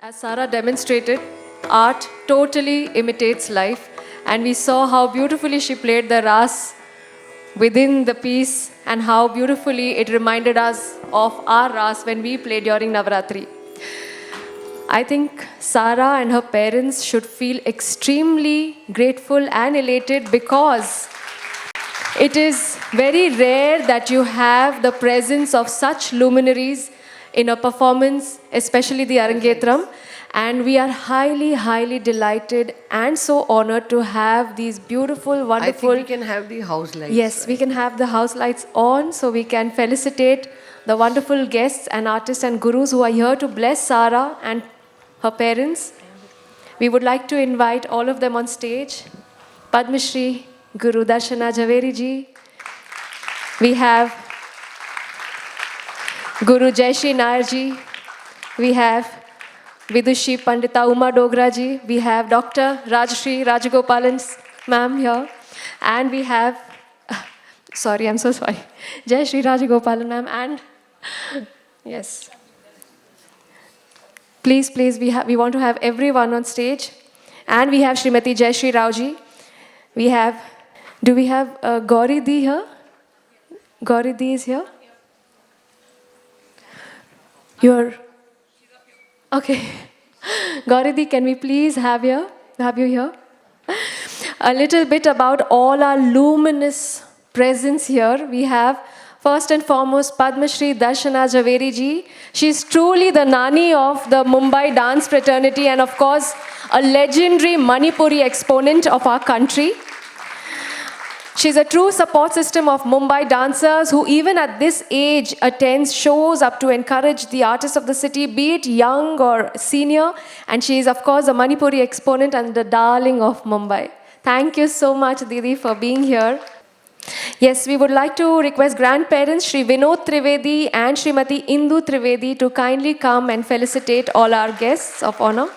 As Sarah demonstrated, art totally imitates life, and we saw how beautifully she played the ras within the piece and how beautifully it reminded us of our ras when we played during Navaratri. I think Sarah and her parents should feel extremely grateful and elated because it is very rare that you have the presence of such luminaries in a performance, especially the Arangetram. And we are highly, highly delighted and so honored to have these beautiful, I think we wonderful. can have the house lights. Yes, we can have the house lights on so we can felicitate the wonderful guests and artists and gurus who are here to bless Sarah and her parents. We would like to invite all of them on stage. Padma Shri Guru Darshana Jhaveri ji. We have Guru Jaishri Nair ji. We have Vidushi Pandita Uma Dogra ji. We have Dr. Rajshri Rajagopalan ma'am here. And we have, sorry, I'm so sorry, Jai Shri Rajagopalan ma'am and, yes. Please, please, we want to have everyone on stage. And we have Srimati Jaishri Rao ji. We have, do we have Gauri Di here? Gauri Di is here? You're, okay. Gauri Di, can we please have you here? A little bit about all our luminous presence here. We have first and foremost Padma Shri Darshana Jhaveri ji. She's truly the Nani of the Mumbai dance fraternity and of course a legendary Manipuri exponent of our country. She's a true support system of Mumbai dancers who even at this age attends shows up to encourage the artists of the city, be it young or senior. And she is of course a Manipuri exponent and the darling of Mumbai. Thank you so much, Didi, for being here. Yes, we would like to request grandparents Shri Vinod Trivedi and Srimati Indu Trivedi to kindly come and felicitate all our guests of honor.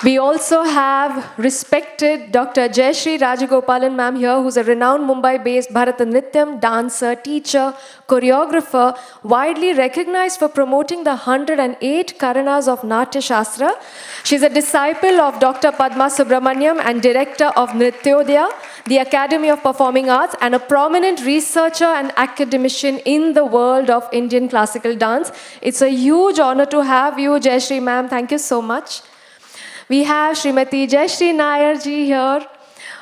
We also have respected Dr. Jaishri Rajagopalan ma'am here, who's a renowned Mumbai-based Bharatanatyam dancer, teacher, choreographer, widely recognized for promoting the 108 Karanas of Natya Shastra. She's a disciple of Dr. Padma Subramaniam and director of Nrityodaya, the Academy of Performing Arts, and a prominent researcher and academician in the world of Indian classical dance. It's a huge honor to have you, Jaishri ma'am. Thank you so much. We have Srimati Jaishri Nair ji here,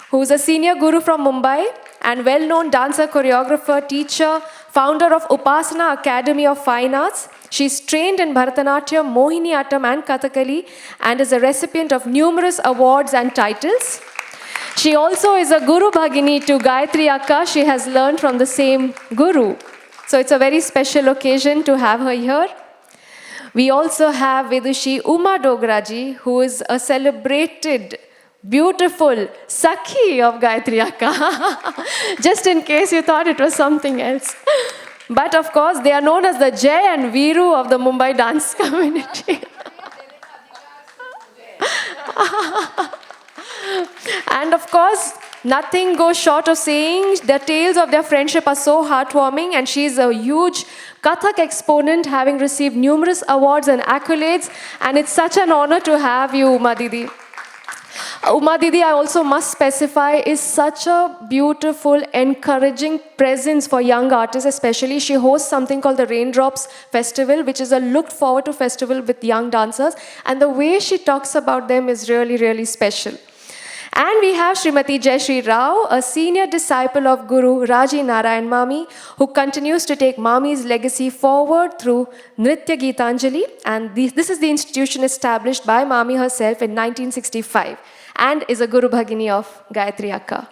who's a senior guru from Mumbai and well-known dancer, choreographer, teacher, founder of Upasana Academy of Fine Arts. She's trained in Bharatanatyam, Mohiniyattam and Kathakali and is a recipient of numerous awards and titles. She also is a Guru Bhagini to Gayatri Akka. She has learned from the same guru. So it's a very special occasion to have her here. We also have Vidushi Uma Dogra ji, who is a celebrated, beautiful Sakhi of Gayatri Akka. Just in case you thought it was something else. But of course, they are known as the Jai and Viru of the Mumbai dance community. And of course, nothing goes short of saying the tales of their friendship are so heartwarming, and she's a huge Kathak exponent, having received numerous awards and accolades, and it's such an honor to have you, Uma Didi. Uma Didi, I also must specify, is such a beautiful, encouraging presence for young artists, especially. She hosts something called the Raindrops Festival, which is a looked forward to festival with young dancers, and the way she talks about them is really, really special. And we have Srimati Jaishri Rao, a senior disciple of Guru Raji Narayan Mami, who continues to take Mami's legacy forward through Nritya Geetanjali. And this is the institution established by Mami herself in 1965 and is a Guru Bhagini of Gayatri Akka.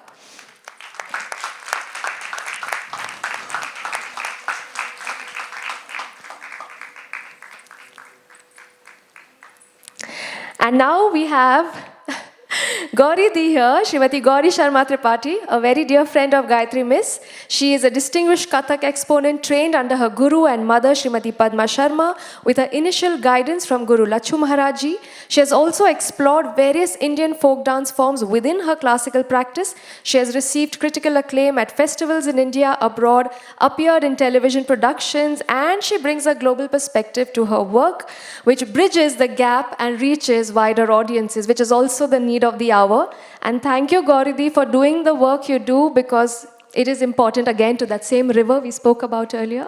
And now we have Gauri Di here, Srimati Gauri Sharma Tripathi, a very dear friend of Gayatri Miss. She is a distinguished Kathak exponent trained under her guru and mother Srimati Padma Sharma with her initial guidance from Guru Lachu Maharaj Ji. She has also explored various Indian folk dance forms within her classical practice. She has received critical acclaim at festivals in India, abroad, appeared in television productions, and she brings a global perspective to her work, which bridges the gap and reaches wider audiences, which is also the need of the hour. And thank you, Gauridi, for doing the work you do, because it is important, again, to that same river we spoke about earlier.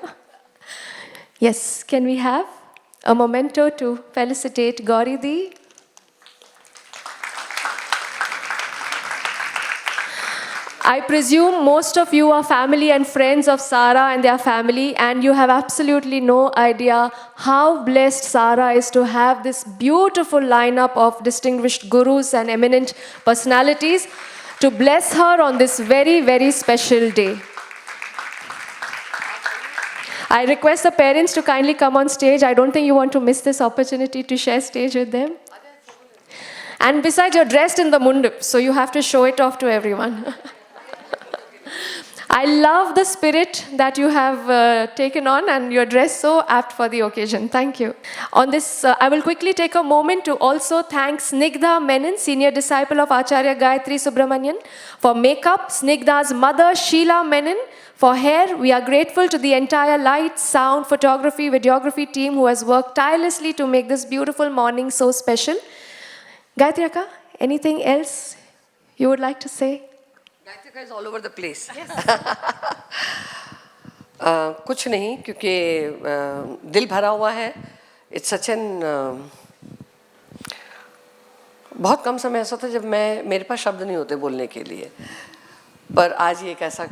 Yes, can we have a memento to felicitate Gauridi? I presume most of you are family and friends of Sara and their family, and you have absolutely no idea how blessed Sara is to have this beautiful lineup of distinguished gurus and eminent personalities to bless her on this very, very special day. I request the parents to kindly come on stage. I don't think you want to miss this opportunity to share stage with them. And besides, you're dressed in the mundup, so you have to show it off to everyone. I love the spirit that you have taken on, and you're dressed so apt for the occasion. Thank you. On this, I will quickly take a moment to also thank Snigdha Menon, senior disciple of Acharya Gayatri Subramanian. For makeup, Snigdha's mother, Sheila Menon. For hair, we are grateful to the entire light, sound, photography, videography team who has worked tirelessly to make this beautiful morning so special. Gayatri Akka, anything else you would like to say? Gayatri is all over the place. Yes. कुछ नहीं, क्योंकि दिल भरा हुआ है. It's such an बहुत कम समय ऐसा था जब मेरे पास शब्द नहीं होते बोलने के लिए, पर आज ये एक ऐसा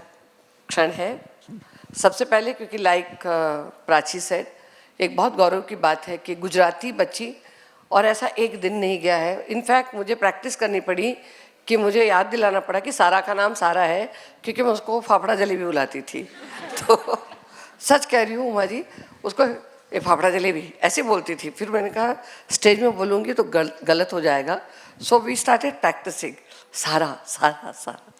क्षण है. सबसे पहले क्योंकि लाइक प्राची सेड, एक बहुत गौरव की बात है कि गुजराती बच्ची, और ऐसा एक दिन नहीं गया है. इनफैक्ट मुझे प्रैक्टिस करनी पड़ी कि मुझे याद दिलाना पड़ा कि सारा का नाम सारा है, क्योंकि मैं उसको फाफड़ा जलेबी बुलाती थी. तो सच कह रही हूँ उमा जी, उसको ये फाफड़ा जलेबी ऐसे बोलती थी. फिर मैंने कहा स्टेज में बोलूँगी तो गलत हो जाएगा. सो वी स्टार्टेड प्रैक्टिसिंग सारा सारा सारा.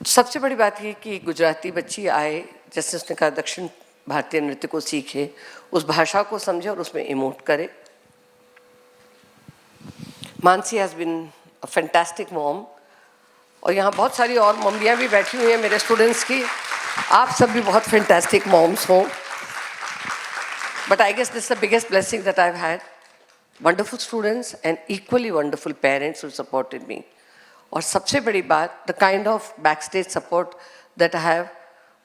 सबसे बड़ी बात ये कि गुजराती बच्ची आए, जैसे उसने कहा दक्षिण भारतीय नृत्य को सीखे, उस भाषा को समझे और उसमें इमोट करे. Mansi has been a fantastic mom, और यहाँ बहुत सारी और मम्मियाँ भी बैठी हुई हैं मेरे स्टूडेंट्स की. आप सब भी बहुत फैंटास्टिक मॉम्स हो. But I guess this the biggest blessing that I have had. Wonderful students and equally wonderful parents who supported me. और सबसे बड़ी बात, the kind of back stage support that I have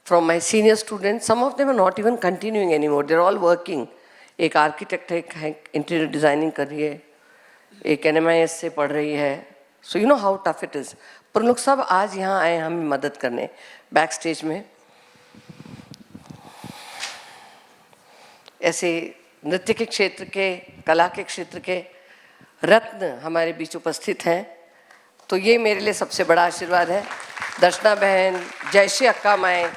from my senior students. Some of them are not even continuing any more, they are all working. एक architect है, interior designing कर रही है, एक NMIS से पढ़ रही है. So you know how tough it is. पर लोग सब आज यहाँ आए हमें मदद करने बैक स्टेज में. ऐसे नृत्य के क्षेत्र के, कला के क्षेत्र के रत्न हमारे बीच उपस्थित हैं, तो ये मेरे लिए सबसे बड़ा आशीर्वाद है. दर्शना बहन, जयश्री अक्का, माए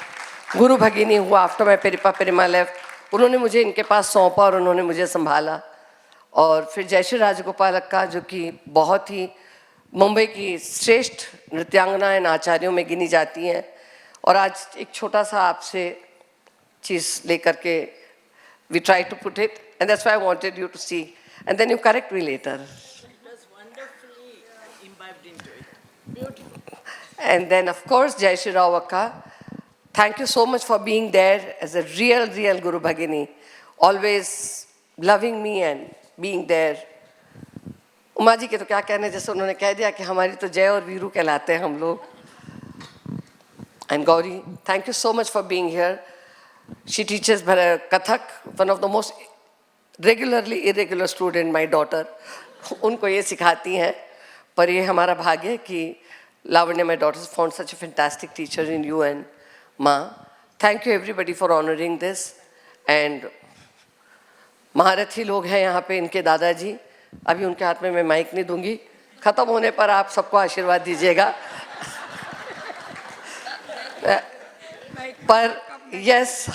गुरु भगिनी हुआ आफ्टर माई पेरिपा पेरिमा लेफ्ट, उन्होंने मुझे इनके पास सौंपा और उन्होंने मुझे संभाला. और फिर जयश्री राजगोपाल अक्का, जो कि बहुत ही मुंबई की श्रेष्ठ नृत्यांगना एंड आचार्यों में गिनी जाती हैं. और आज एक छोटा सा आपसे चीज़ लेकर के we try to put it, and that's why I wanted you to see, and then you correct me later. And then of course Jayashree Rao Akka, thank you so much for being there as a real Guru Bhagini, always loving me and being there. Uma ji के तो क्या कहने, जैसे उन्होंने कह दिया कि हमारी तो जय और वीरू कहलाते हैं हम लोग. And Gauri, thank you so much for being here. She teaches Kathak, one of the most regularly irregular student, my daughter. उनको ये सिखाती हैं. पर ये हमारा भाग्य है कि Lavanya, my daughter, found such a fantastic teacher in you and Ma. Thank you everybody for honoring this. And महारथी लोग हैं यहाँ पे, इनके दादाजी. अभी उनके हाथ में मैं माइक नहीं दूंगी, खत्म होने पर आप सबको आशीर्वाद दीजिएगा. पर यस,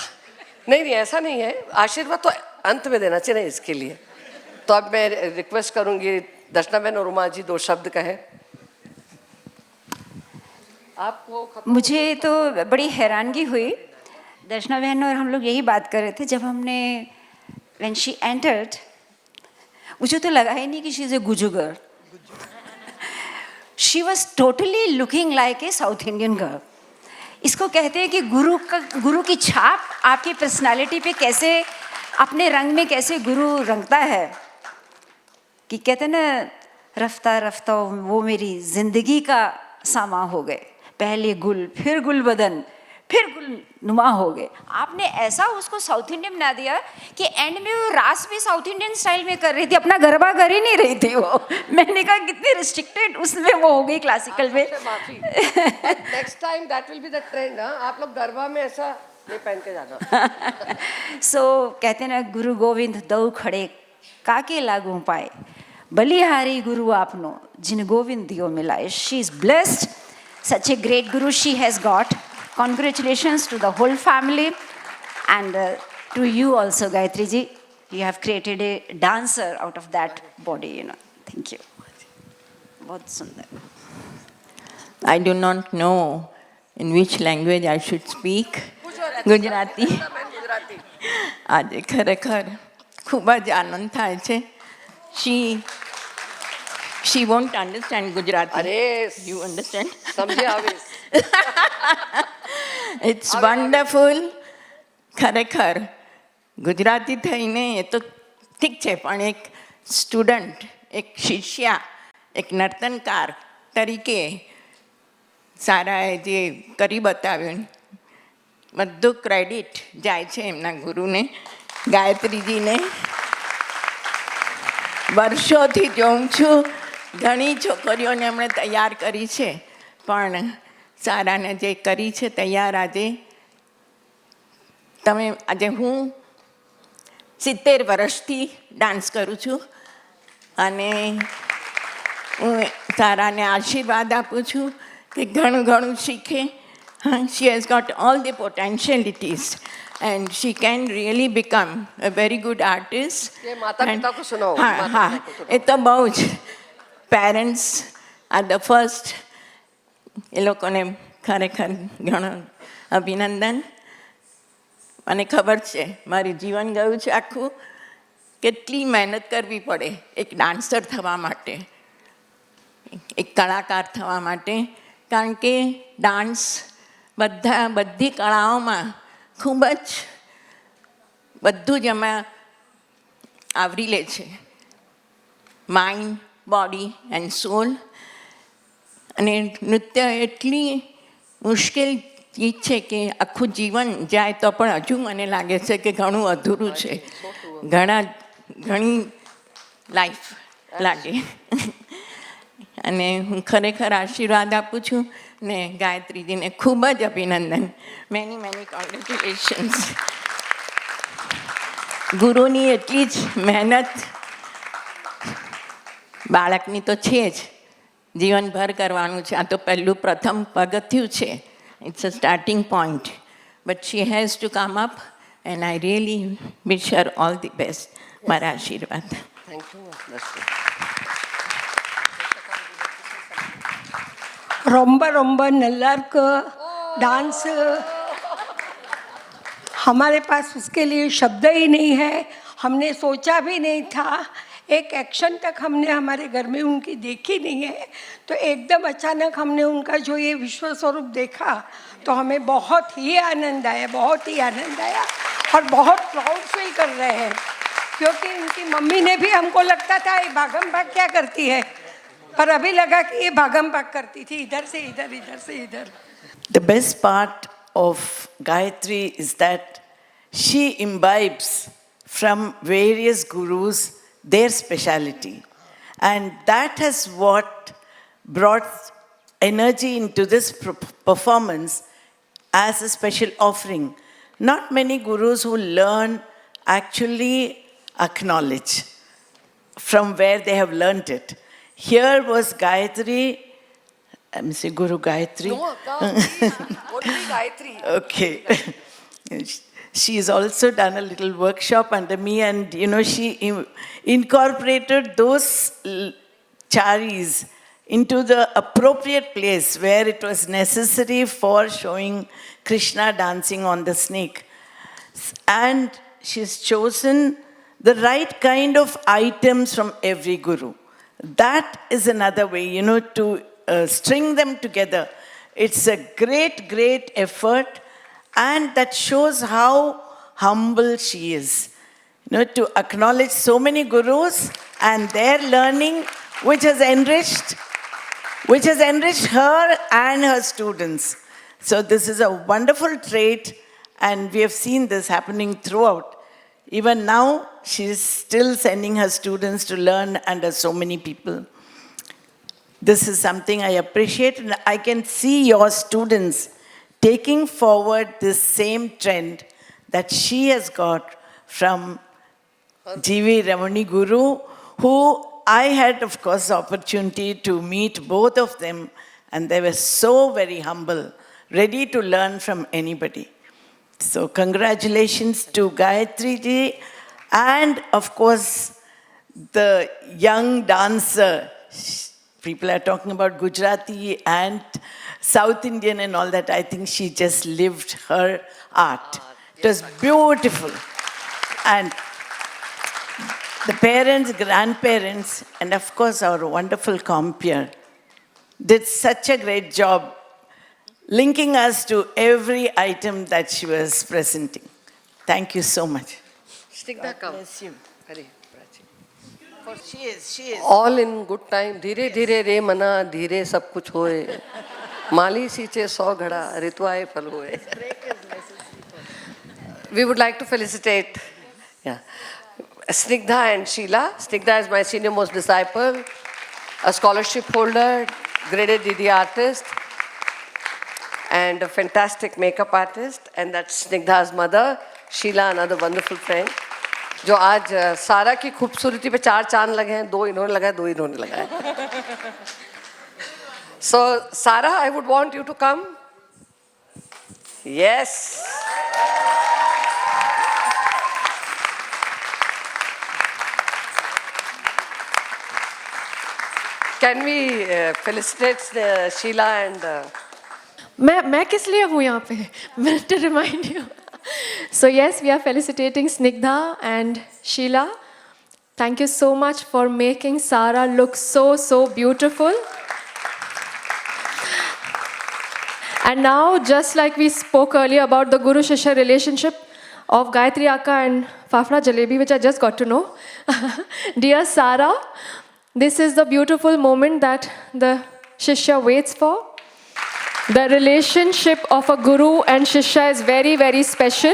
नहीं ऐसा नहीं है, आशीर्वाद तो अंत में देना चाहिए इसके लिए. तो अब मैं रिक्वेस्ट करूँगी दर्शना बहन और उमा जी 2 शब्द कहें। आपको मुझे तो बड़ी हैरानगी हुई, दर्शना बहन और हम लोग यही बात कर रहे थे जब हमने when she entered, मुझे तो लगा ही नहीं कि she is a Gujju girl. She was totally looking like a South Indian girl. इसको कहते हैं कि गुरु की छाप आपकी पर्सनालिटी पे कैसे, अपने रंग में कैसे गुरु रंगता है, कि कहते हैं ना, रफ्ता रफ्ता वो मेरी जिंदगी का सामा हो गए, पहले गुल फिर गुल बदन फिर गुल नुमा हो गए। आपने ऐसा उसको साउथ इंडियन बना दिया कि एंड में वो रास भी साउथ इंडियन स्टाइल में कर रही थी, अपना गरबा कर ही नहीं रही थी वो। मैंने कहा कितनी रिस्ट्रिक्टेड उसमें वो हो गई क्लासिकल में। Next time that will be the trend. आप लोग गरबा में ऐसा नहीं पहन के जाना। सो कहते हैं ना, गुरु गोविंद दो खड़े काके लागू पाए, बलिहारी गुरु आपनो जिन गोविंद दियो मिलाए। She is blessed, such a great guru she has got. Congratulations to the whole family and to you also, Gayatri ji. You have created a dancer out of that body, you know. Thank you. बहुत सुंदर. I do not know in which language I should speak. Gujarati. આજે ખરેખર ખૂબ જ આનંદ થાય છે. She won't understand Gujarati. અરે, You understand? સમજે આવે. It's wonderful. ખરેખર ગુજરાતી થઈને એ તો ઠીક છે, પણ એક સ્ટુડન્ટ, એક શિષ્યા, એક નર્તનકાર તરીકે સારાએ જે કરી બતાવ્યું, બધું ક્રેડિટ જાય છે એમના ગુરુને, ગાયત્રીજીને. વર્ષોથી જોઉં છું, ઘણી છોકરીઓને એમણે તૈયાર કરી છે, પણ સારાને જે કરી છે તૈયાર, આજે હું 70 વર્ષથી ડાન્સ કરું છું અને હું સારાને આશીર્વાદ આપું છું કે ઘણું ઘણું શીખે. She has got all the potentialities and she can really become a very good artist. ये माता पिता को सुनाओ. હા, એ તો બહુ જ. Parents are the first. એ લોકોને ખરેખર ઘણું અભિનંદન. મને ખબર છે મારું જીવન ગયું છે આખું, કેટલી મહેનત કરવી પડે એક ડાન્સર થવા માટે, એક કલાકાર થવા માટે, કારણ કે ડાન્સ બધી કળાઓમાં ખૂબ જ બધું જ એમાં આવરી લે છે, માઇન્ડ, બોડી એન્ડ સોલ. અને નૃત્ય એટલી મુશ્કેલ ચીજ છે કે આખું જીવન જાય તો પણ હજુ મને લાગે છે કે ઘણું અધૂરું છે, ઘણી લાઈફ લાગે. અને હું ખરેખર આશીર્વાદ આપું છું ને ગાયત્રીજીને ખૂબ જ અભિનંદન. Many congratulations. ગુરુની એટલી જ મહેનત બાળકની તો છે જ, જીવનભર કરવાનું છે. આ તો પહેલું પ્રથમ પગથિયું છે. It's a starting point. But she has to come up and I really wish her all the best. મારા આશીર્વાદ. Thank you. ரொம்ப ரொம்ப நல்லா இருக்கு डांस. हमारे पास उसके लिए शब्द ही नहीं है, हमने सोचा भी नहीं था. एक एक्शन तक हमने हमारे घर में उनकी देखी नहीं है, तो एकदम अचानक हमने उनका जो ये विश्व स्वरूप देखा तो हमें बहुत ही आनंद आया, बहुत ही आनंद आया. और बहुत प्राउड फील कर रहे हैं, क्योंकि इनकी मम्मी ने भी, हमको लगता था ये भागम भाग क्या करती है, पर अभी लगा कि ये भागम भाग करती थी, इधर से इधर, इधर से इधर. The best part of Gayatri is that she imbibes from various gurus their speciality. And that has what brought energy into this performance as a special offering. Not many gurus who learn actually acknowledge from where they have learnt it. Here was Gayatri, I'm saying Guru Gayatri. No, only Gayatri. Okay. She has also done a little workshop under me, and she incorporated those charis into the appropriate place where it was necessary for showing Krishna dancing on the snake. And she's chosen the right kind of items from every guru. That is another way, to string them together. It's a great, great effort, and that shows how humble she is. To acknowledge so many gurus and their learning, which has enriched her and her students. So this is a wonderful trait, and we have seen this happening throughout. Even now, she is still sending her students to learn under so many people. This is something I appreciate, and I can see your students taking forward this same trend that she has got from G.V. Ramani Guru, who I had, of course, the opportunity to meet both of them, and they were so very humble, ready to learn from anybody. So congratulations to Gayatri ji, and of course, the young dancer. People are talking about Gujarati and South Indian and all that. I think she just lived her art. It was beautiful. And the parents, grandparents, and of course our wonderful compeer did such a great job linking us to every item that she was presenting. Thank you so much. Snigdha, come. Bless you. Hare Prachi. She is. All in good time. धीरे धीरे रे मना धीरे सब कुछ होए. माली सींचे 100 घड़ा ऋतुआए फल होए. We would like to felicitate Snigdha and Sheila. Snigdha is my senior most disciple, a scholarship holder, graded DD artist, and a fantastic makeup artist. And that's Snigdha's mother, Sheila, another wonderful friend. जो आज सारा की खूबसूरती पे 4 चांद लगे हैं, 2 इन्होंने लगाए, 2 इन्होंने लगाए. So Sara, I would want you to come. Yes. Can we felicitate Sheila and... मैं किस लिए हूँ यहाँ पे? To remind you. So yes, we are felicitating Snigdha and Sheila. Thank you so much for making Sara look so beautiful. And now, just like we spoke earlier about the Guru-Shishya relationship of Gayatri Akka and Fafda Jalebi, which I just got to know. Dear Sara, this is the beautiful moment that the Shishya waits for. The relationship of a Guru and Shishya is very special.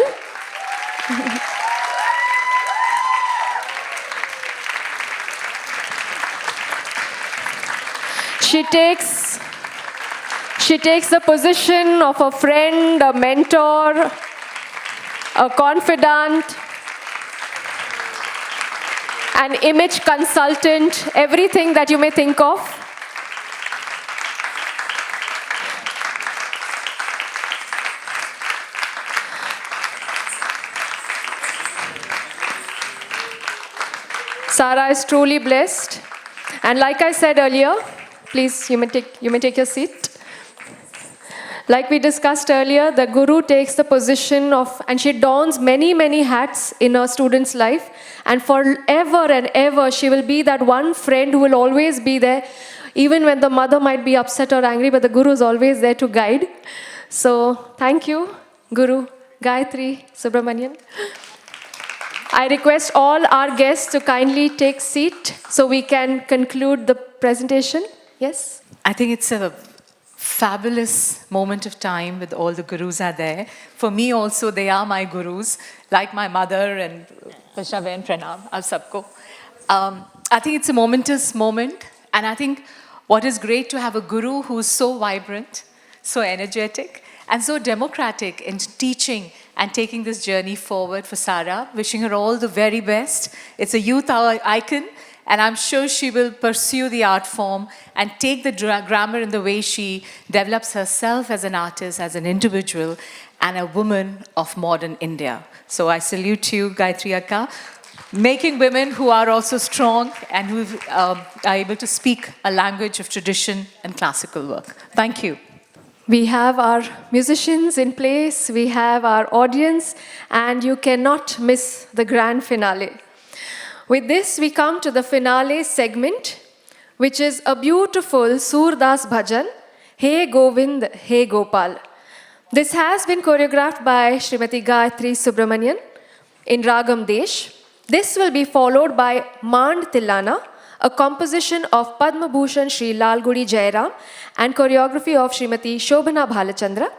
She takes the position of a friend, a mentor, a confidant, an image consultant, everything that you may think of. Sara is truly blessed. And like I said earlier, please, you may take your seat. Like we discussed earlier, the Guru takes the position of, and she dons many hats in her student's life. And forever and ever, she will be that one friend who will always be there, even when the mother might be upset or angry, but the Guru is always there to guide. So, thank you, Guru, Gayatri, Subramanian. I request all our guests to kindly take seat so we can conclude the presentation. Yes? I think it's a fabulous moment of time with all the gurus are there. For me also, they are my gurus, like my mother and Vaishnavi and Pranam, ab sabko. I think it's a momentous moment, and I think what is great to have a guru who's so vibrant, so energetic, and so democratic in teaching and taking this journey forward for Sara. Wishing her all the very best. It's a youth icon, and I'm sure she will pursue the art form and take the grammar in the way she develops herself as an artist, as an individual, and a woman of modern India. So I salute you, Gayatri Akka. making women who are also strong and who are able to speak a language of tradition and classical work. Thank you. We have our musicians in place, we have our audience, and you cannot miss the grand finale. With this, we come to the finale segment, which is a beautiful Surdas Bhajan, Hey Govind, Hey Gopal. This has been choreographed by Srimati Gayatri Subramanian in Ragam Desh. This will be followed by Mand Tillana, a composition of Padma Bhushan Sri Lalgudi Jairam and choreography of Srimati Shobhana Bhalachandra,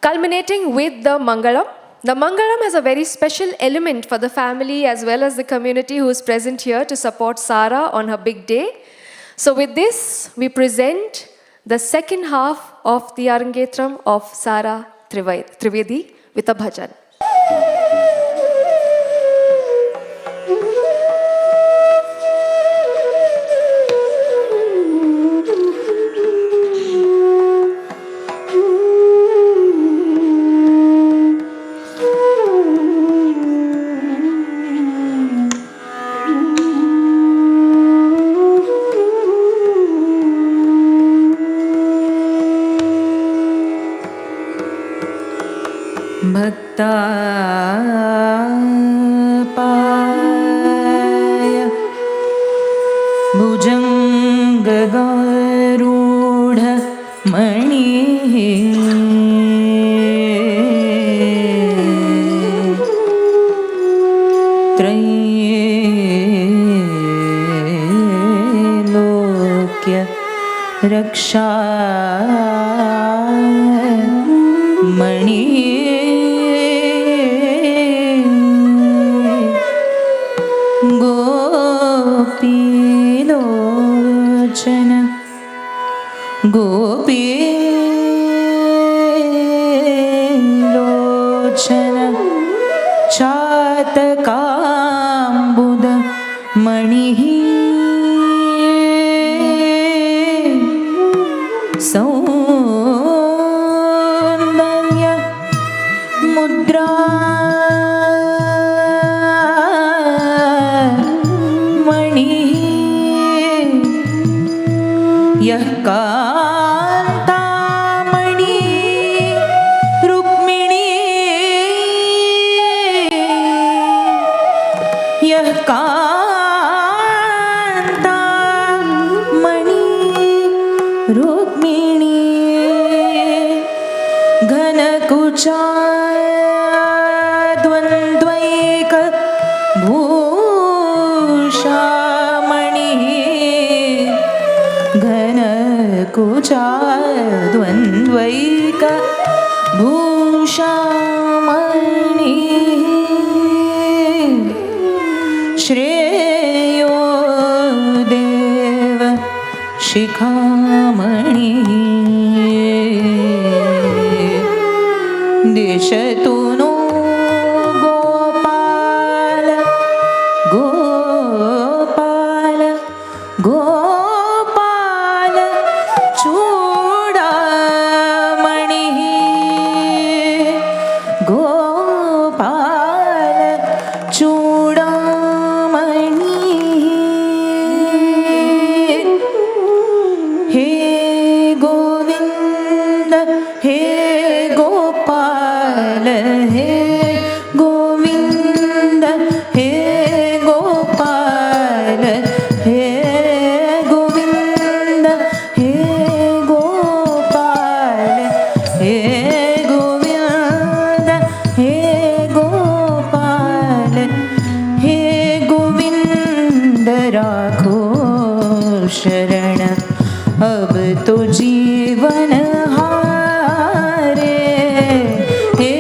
culminating with the Mangalam. The Mangalam has a very special element for the family as well as the community who is present here to support Sara on her big day. So with this, we present the second half of the Arangetram of Sara Trivedi with a bhajan. भक्तापाय भुजङ्गगारूढ मणिः त्रैलोक्य रक्षा मणिः गोपीलोचन गोपीलोचन चातकाम्बुद मणिः सौन्दर्य मुद्रा यः कान्तामणि रुक्मिणी यः कान्तामणि रुक्मिणी घनकुचा द्वन्द्वैक भूषामणिः घनकुचा द्वन्द्वैक भूषामणिः श्रेयो देव शिखामणिः दिशतु no Gopal Gopal Gopal चूडामणिः Gopal चूडामणिः हे गोविन्द हे गोपाल हे गोविन्द हे गोपाल हे गोविन्द हे गोपाल हे गोविन्द हे गोपाल हे गोविन्द राखो शरण अब तो जीवन हारे हे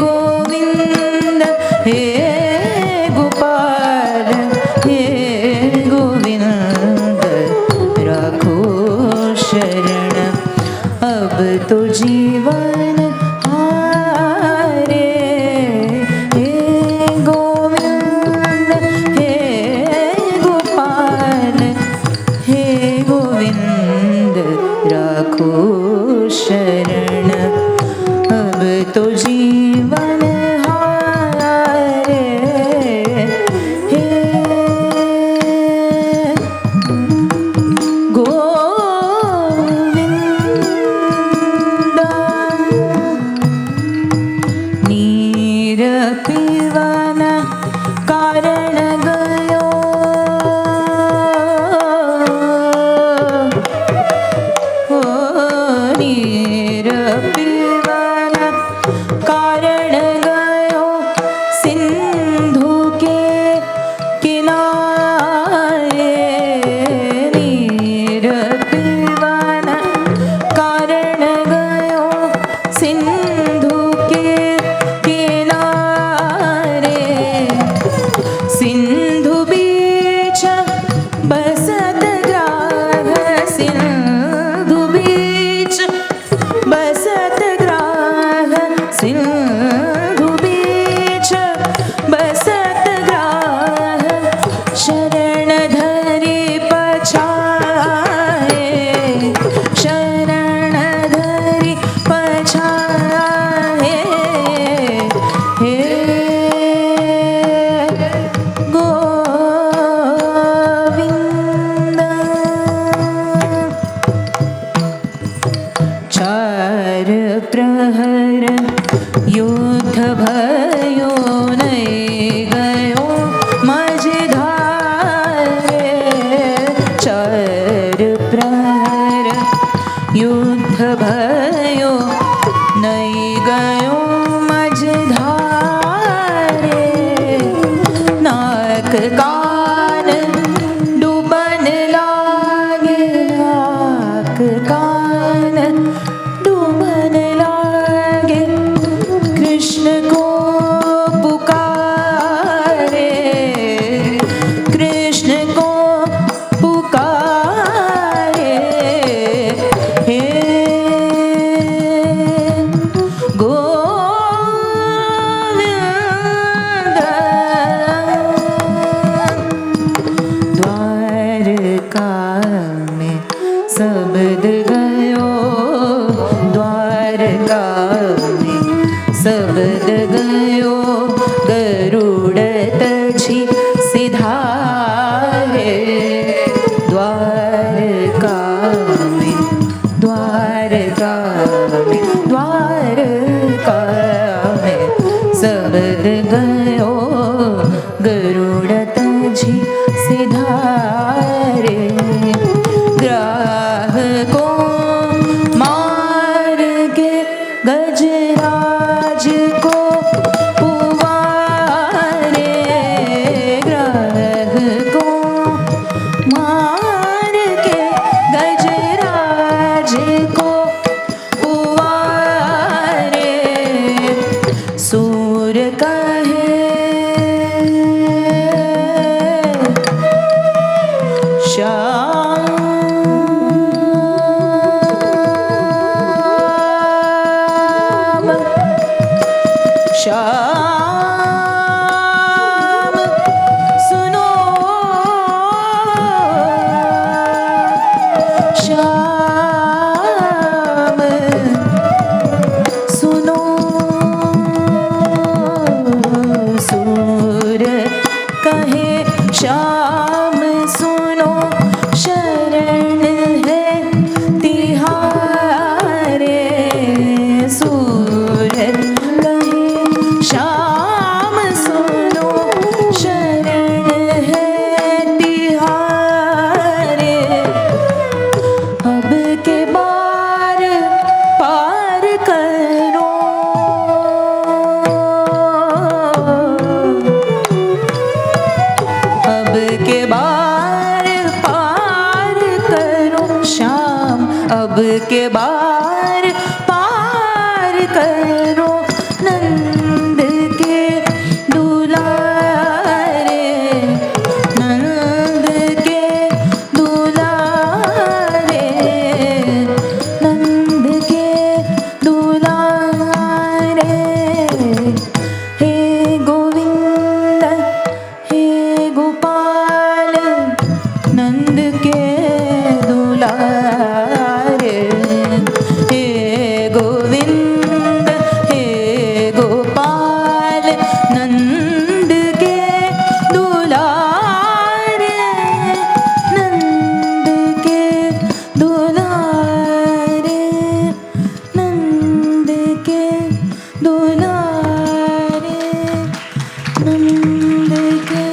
गोविन्द हे गोपाल हे गोविन्द राखो शरण अब तो जीवन हारे हे गोविन्द हे गोपाल हे गोविन्द राखो शरण अब तो जीवन हारे पीवन कारण गयो सिंधु के किनारे नीर पीवन कारण गयो सिंधु के किनारे सिंधु बीच बसत ग्राह सिंधु बीच बसत ग्राह सिंधु बीच बसत ग्राह शरण धरि पछाए शरण धरि पछाए हे गोविंद चार प्रहर युद्ध भयो नहीं गयो मझधारे चार प्रहर युद्ध भयो नहीं गयो मझधारे नाक कान डूबन लागे नाक कान डूबन लागे कृष्ण को पुकारे कृष्ण को पुकारे हे गोविंद द्वारका में शब्द गयो द्वारका में शब्द गयो गरुड़ तछी सिधारे द्वारका में द्वारका में द्वारका में शब्द गयो गरुड़ तछी सिधारे ग्राह को मार के गजराज को पुवारे ग्राह को मार के गजराज को पुवारे सूर कहे श्याम श्याम सुनो श्याम सुनो सूर कहे श्याम सुनो शरण है तिहारे सूर कहे श्याम सुनो शरण है तिहारे अब के बार पार करो अब के बार पार करो श्याम अब के बार पार करो नंद के दुलारे नंद के दुलारे नंद के दुलारे हे गोविंद हे गोपाल नंद के दुलारे हे गोविंद हे गोपाल नंद के दुलारे नंद के दुलारे नंद के दुलारे नंद के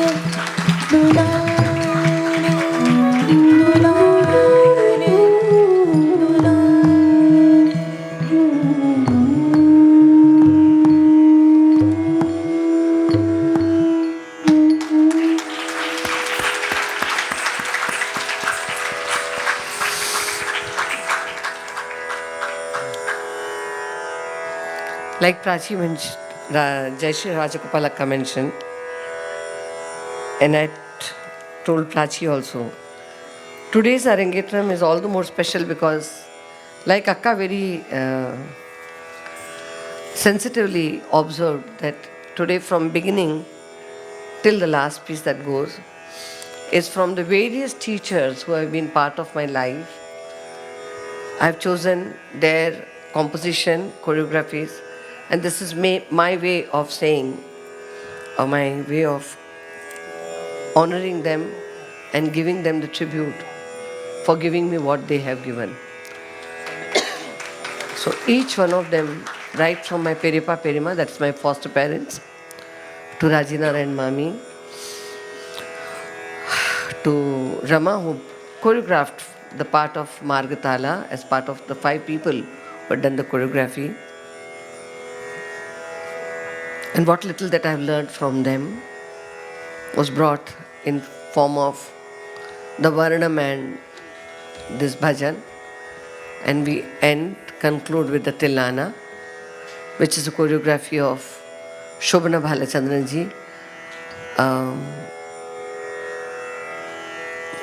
दुलारे दुलारे दुलारे Like Prachi mentioned, Jayashree Rajagopalaka mentioned, and I told Prachi also, today's Arangetram is all the more special because, like Akka very sensitively observed, that today from beginning till the last piece that goes is from the various teachers who have been part of my life. I've chosen their composition, choreographies, and this is my way of saying, or my way of honoring them and giving them the tribute for giving me what they have given. So each one of them, right from my Peripa Perima, that's my foster parents, to Rajina and Mami, to Rama, who choreographed the part of Margatala as part of the 5 people who had done the choreography. And what little that I've learned from them was brought in form of the Varnam and this bhajan. And we conclude with the Tilana, which is a choreography of Shobhana Bhalachandran ji.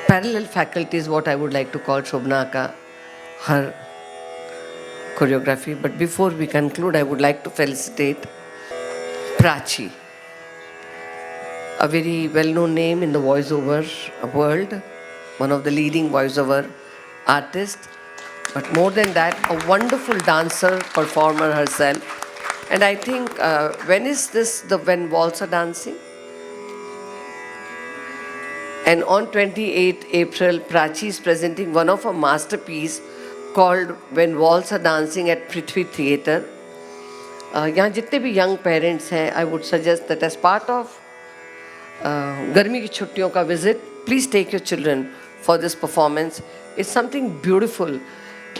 Parallel faculty is what I would like to call Shobhana Akka, her choreography. But before we conclude, I would like to felicitate Prachi, a very well-known name in the voiceover world, one of the leading voiceover artists, but more than that, a wonderful dancer, performer herself. And I think, when is this, when walls are dancing? And on 28 April, Prachi is presenting one of her masterpieces called When Walls Are Dancing at Prithvi Theatre. यहाँ जितने भी young parents हैं, I would suggest that as part of गर्मी की छुट्टियों का visit, please take your children for this performance. It's something beautiful,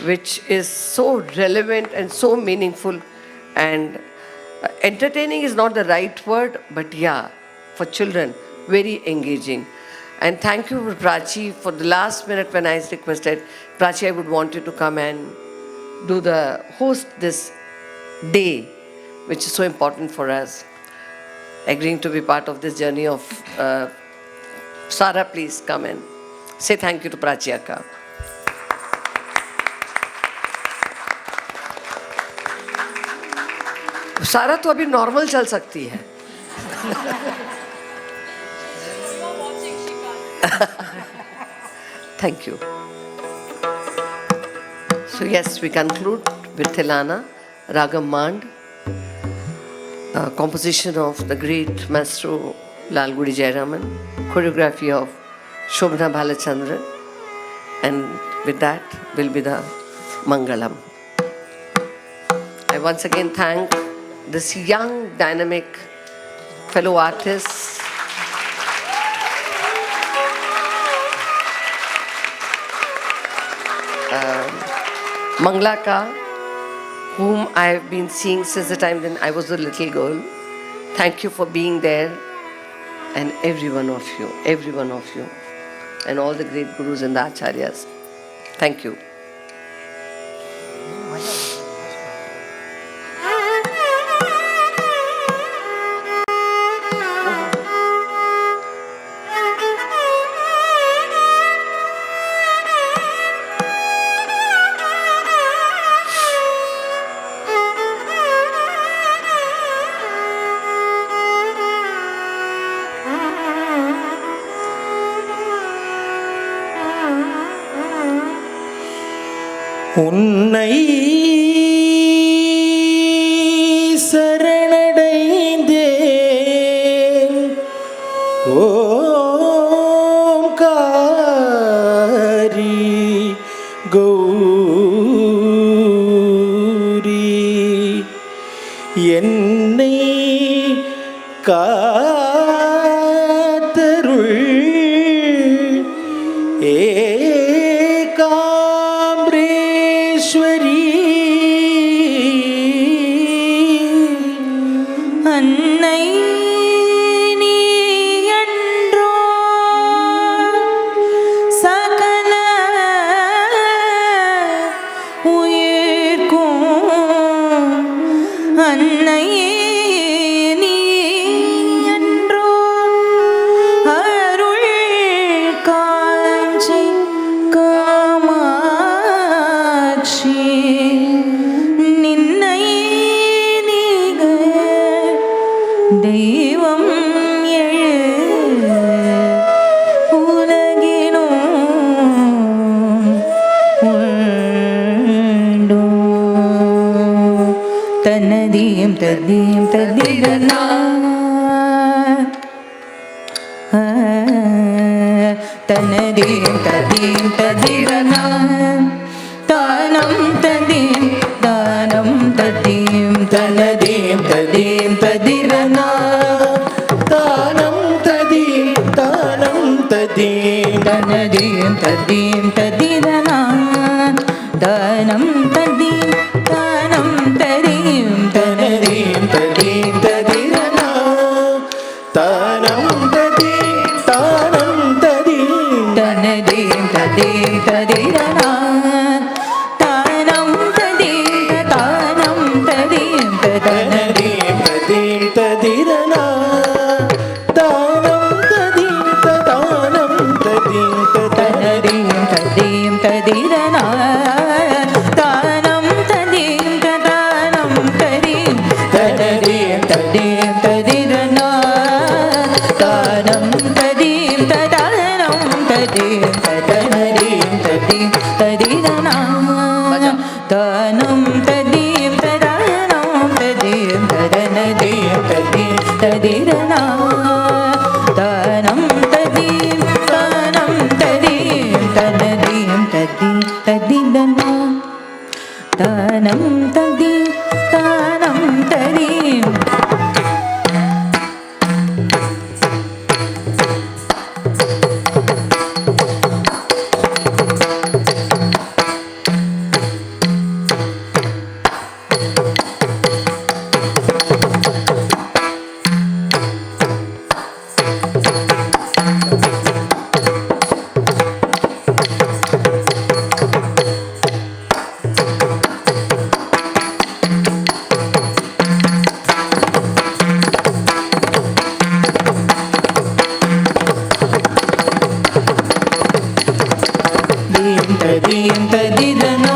which is so relevant and so meaningful, and entertaining is not the right word, but yeah, for children, very engaging. And thank you, Prachi, for the last minute when I requested, Prachi, I would want you to come and host this day, which is so important for us. Agreeing to be part of this journey of Sara, please come and say thank you to Prachi Akka. सारा तो अभी normal चल सकती है. Thank you. So yes, we conclude with Tilana, Ragam Mand, composition of the great Maestro Lalgudi Jayaraman, choreography of Shobhana Bhalachandran, and with that will be the Mangalam. I once again thank this young, dynamic fellow artists, Manglaka, whom I have been seeing since the time when I was a little girl. Thank you for being there, and every one of you, and all the great gurus and the acharyas. Thank you. உன்னை சரணடைந்தேன் ஓம்காரி கௌரி என்னை காத்தருள் அன்னை நீ என்றோ சகல உயிர்க்கும் அன்னையே நீ என்றோ அருள் காஞ்சி காமாட்சி நின்னை நீகள் தெய்வம் எழு உலகினும் உண்டோ தன்னதியும் ததியும் ததிரனா தன்னதியும் ததியும் ததிரனா தானம் ததியும் தானம் ததியும் தனதீம் ததீம் ததிரனா தானம் ததீம் தானம் ததீம் தனதியும் ததியும் ததிரனா தானம் ததியும் தானம் ததியும் தனதீம் ததீம் ததிரனா தானம் ததீம் தானம் ததீம் தனதியும் ததியும் ததிரனா தானம் ததியும் தானம் ததியும் தனதீம் ததீம் ததிரனா தானம் ததீம் தானம் ததீம் தனதியும் ததியும் ததிரனா தானம் ததியும் தானம் ததியும் தனதியும் ததியும் ததிரனா தானம் ததியும் தானம் ததியும் தனதியும் ததியும் ததிரனா தானம் ததியும் தானம் ததியும் தனதியும் ததியும் ததிரனா தானம் ததியும் தானம் ததியும் தனதியும் ததியும் ததிரனா தானம் ததியும் தானம் ததியும் ததியும் ததிரனா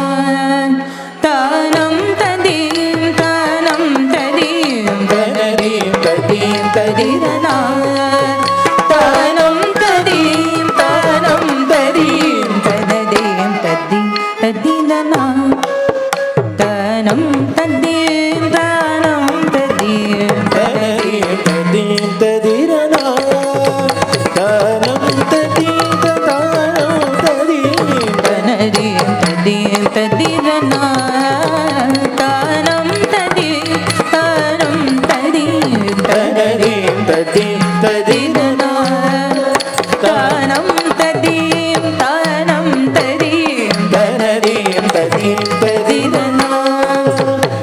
தானம் ததியும் தானம் ததியும் தனதியும் ததியும் ததிரனா தானம் ததியும் தானம் ததியும் தனதியும் ததியும் ததிரனா தானம் ததியும் தானம் ததியும் தனதீம் ததீம் ததிரனா தானம் ததீம் தானம் ததீம் தனதியும் ததியும் ததிரனா தானம் ததியும் தானம் ததியும் தனதீம் ததீம் ததிரனா தானம் ததியும் தானம் ததியும் தனதீம் ததீம் ததிரனா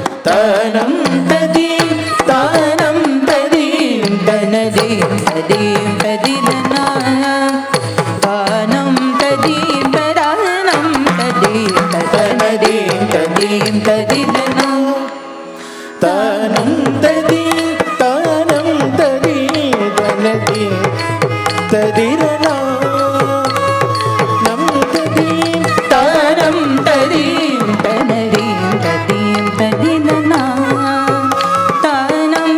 தானம் ததியும் தானம் ததியும் தனதியும் ததியும் ததிரனா தானம் ததியும் தானம் ததியும் தனதியும் ததியும் ததிரனா தானம் ததீம் தானம் ததீம் தனதீம் ததிரனா நம் ததீம் தானம் ததியும் தனதியும் ததியும் ததிரனா தானம்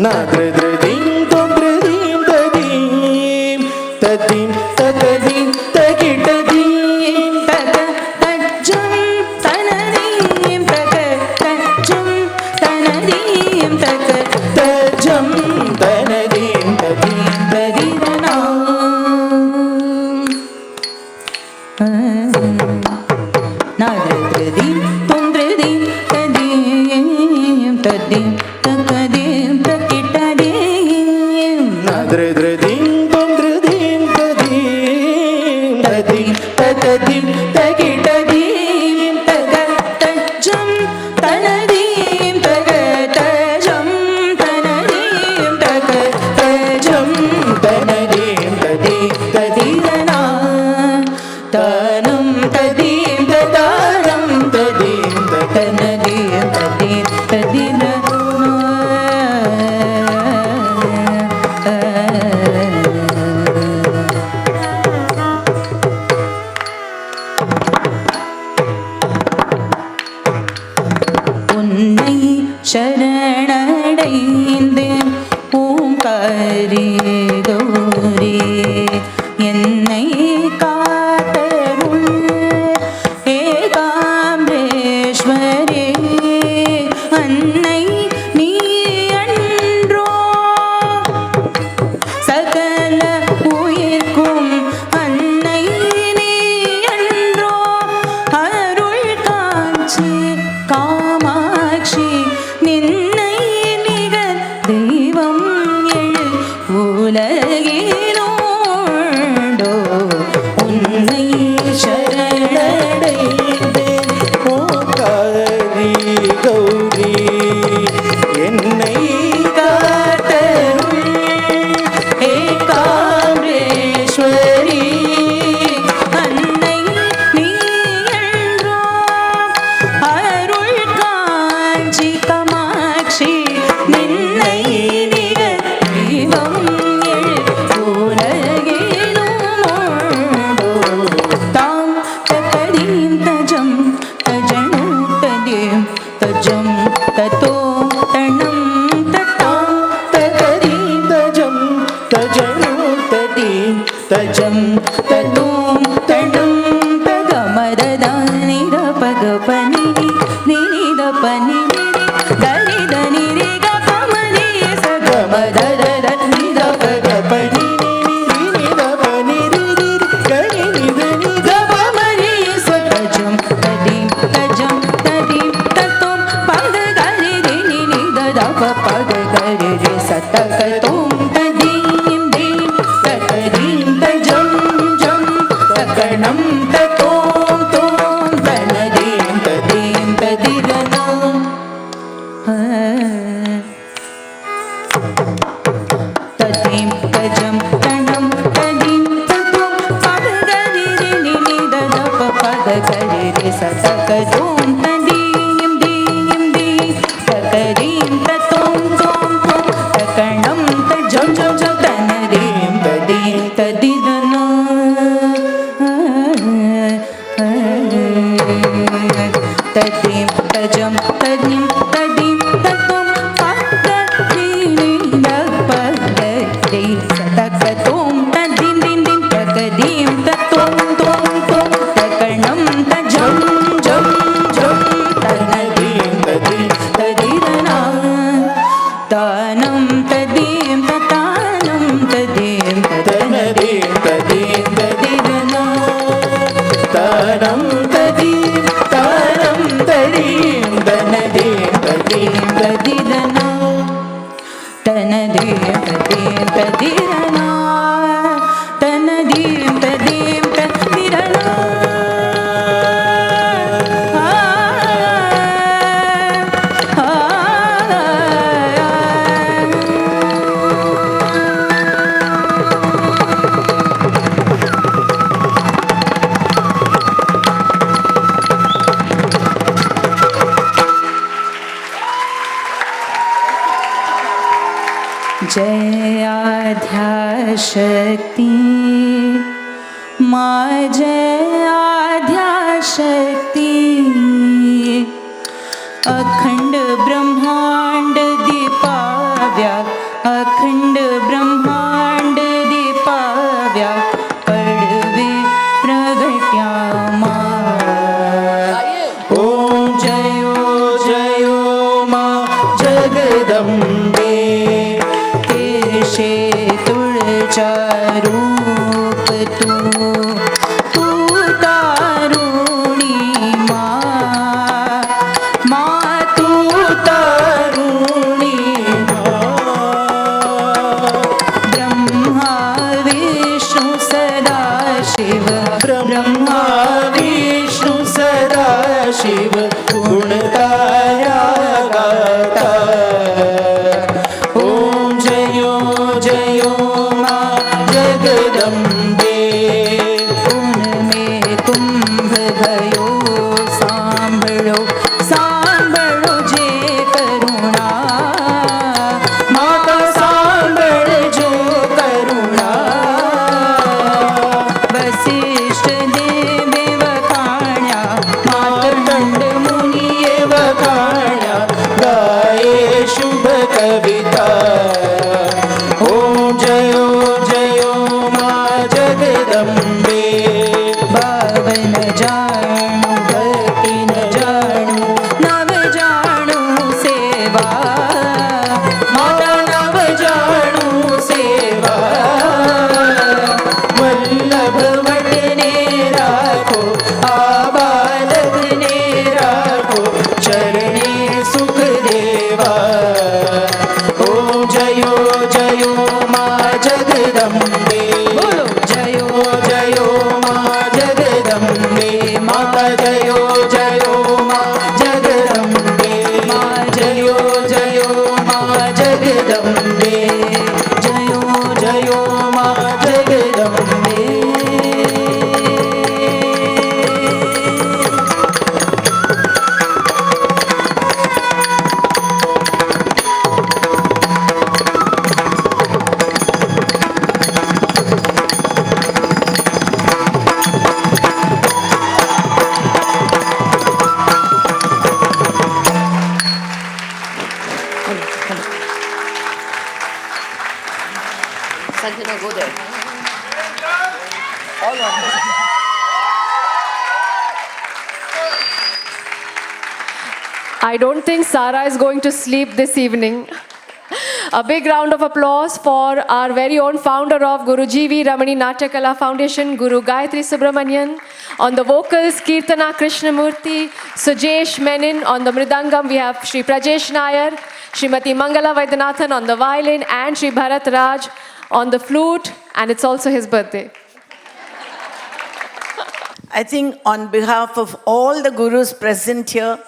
नाद्रद्रदीं त्वद्रदीं तदीं तदीं तददीं तगिटदीं तग तज्जं तनदीं तग तज्जं तनदीं तग तजं तनदीं तदीं तदिरना नाद्रद्रदीं त्वद्रदीं तदीं तदीं तकदीं तकिटदीं नाद्रद्रदीं त्वद्रदीं तदीं तदीं तददीं तगिटदीं तग तज्जं तनदीं तग तजं तनदीं तग तजं तनदीं तदीं तदिरना तानं तदीं तदानं तदीं तनदीं तदीं तदिरना உன்னை சரணடைந்தேன் ஓங்காரி கௌரி என்னை காத்தருள் ஏகாம்பரேஸ்வரே அன்னை நீ அன்றோ சகல உயிர்க்கும் அன்னை நீ அன்றோ அருள் காட்சி காமாட்சி நின்னை நிகர் தெய்வம் எழு உலகிலோண்டோ உன்னை சரணடைந்தேன் ஓங்காரி கௌரி என்னை காத்தருள் ஏகாம்பரேஸ்வரி அன்னை நீ என்றோ அருள் காஞ்சி காமாட்சி நின்னை நிகர் தெய்வம் எழு உலகிலோண்டோ தாம் தகதீம் தஜம் தஜனு ததீம் தஜம் ததோ தணம் ததாம் तदीं तजं तजनु तदीं तजं ததோம் தடம் தகமததானி பகபனி நினித பனி தனி தனி ரே கமலி சகமதத நித பகபனி கமலி சகஜம் ததீம் தஜம் ததீம் தத்தோம் பத கரி தினி நித தப பத கரி ரே சதகதோம் ததீம் தீம் தகதீம் தஜம் ஜம் தகணம் தத்தோம் தோம் தனதீம் ததீம் ததிரனா ததீம் தஜம் தனம் ததீம் தத்தோம் பத கரி தினி நித தப பத கரி ரே சதகதோம் ததீம் தீம் தீம் தகதீம் தத்தோம் தோம் தோம் தகணம் தஜம் ஜம் ஜம் தனதீம் ததீம் ததிரனா ததீம் தஜம் ததீம் ததீம் தத்தோம் பத நினித பத ரே சதகதோம் ததீம் தீம் தீம் தகதீம் தத்தோம் தோம் தோம் தகணம் தஜம் ஜம் ஜம் தனதீம் ததீம் ததிரனா தானம் ததீம் ததானம் ததீம் ததனதீம் ததீம் ததிரனா तारं तदीं तारं तदीं तनदीं तदीं ததிரனா தனதீம் ததீம் ததிரனா தனதீம் ததீம் ததிரனா जय आद्याशक्ति माँ जय आद्याशक्ति अखंड ब्रह्मांड दीपाव्या रूप तू तारुणी माँ तू तारुणी ब्रह्मा विष्णु सदा शिव ब्रह्मा विष्णु सदा शिव गुणताया गाता ओम जयो जयो माँ जगदम्बे उनमें कुंभ गयो सांभळो सांभळो जे करुणा माता सांभळ जो करुणा वसिष्ठ देवे वखाण्या मातंड मुनिये वखाण्या गाये शुभ कविता ओम जयो जयो माँ जगदम्बे भावन जाणु भक्ति न जाणु नव जाणु सेवा माता नव जानू सेवा वल्लभ वटने राखो आबालक ने राखो चरणे सुख देवा ओम जयो जयो माँ जगदम्बे बोलो जयो जयो माँ जगदम्बे माता जयो जयो माँ जगदम्बे माँ जयो जयो माँ जगदम्बे जयो जयो माँ Jagdambe Sanjana, go there. All on this. I don't think Sara is going to sleep this evening. A big round of applause for our very own founder of Guru G.V. Ramani Natyakala Foundation, Guru Gayatri Subramanian. On the vocals, Kirtana Krishnamurthy, Sujesh Menon. On the mridangam, we have Shri Prajesh Nair, Srimati Mangala Vaidyanathan on the violin, and Shri Bharat Raj on the flute. And it's also his birthday. I think on behalf of all the gurus present here,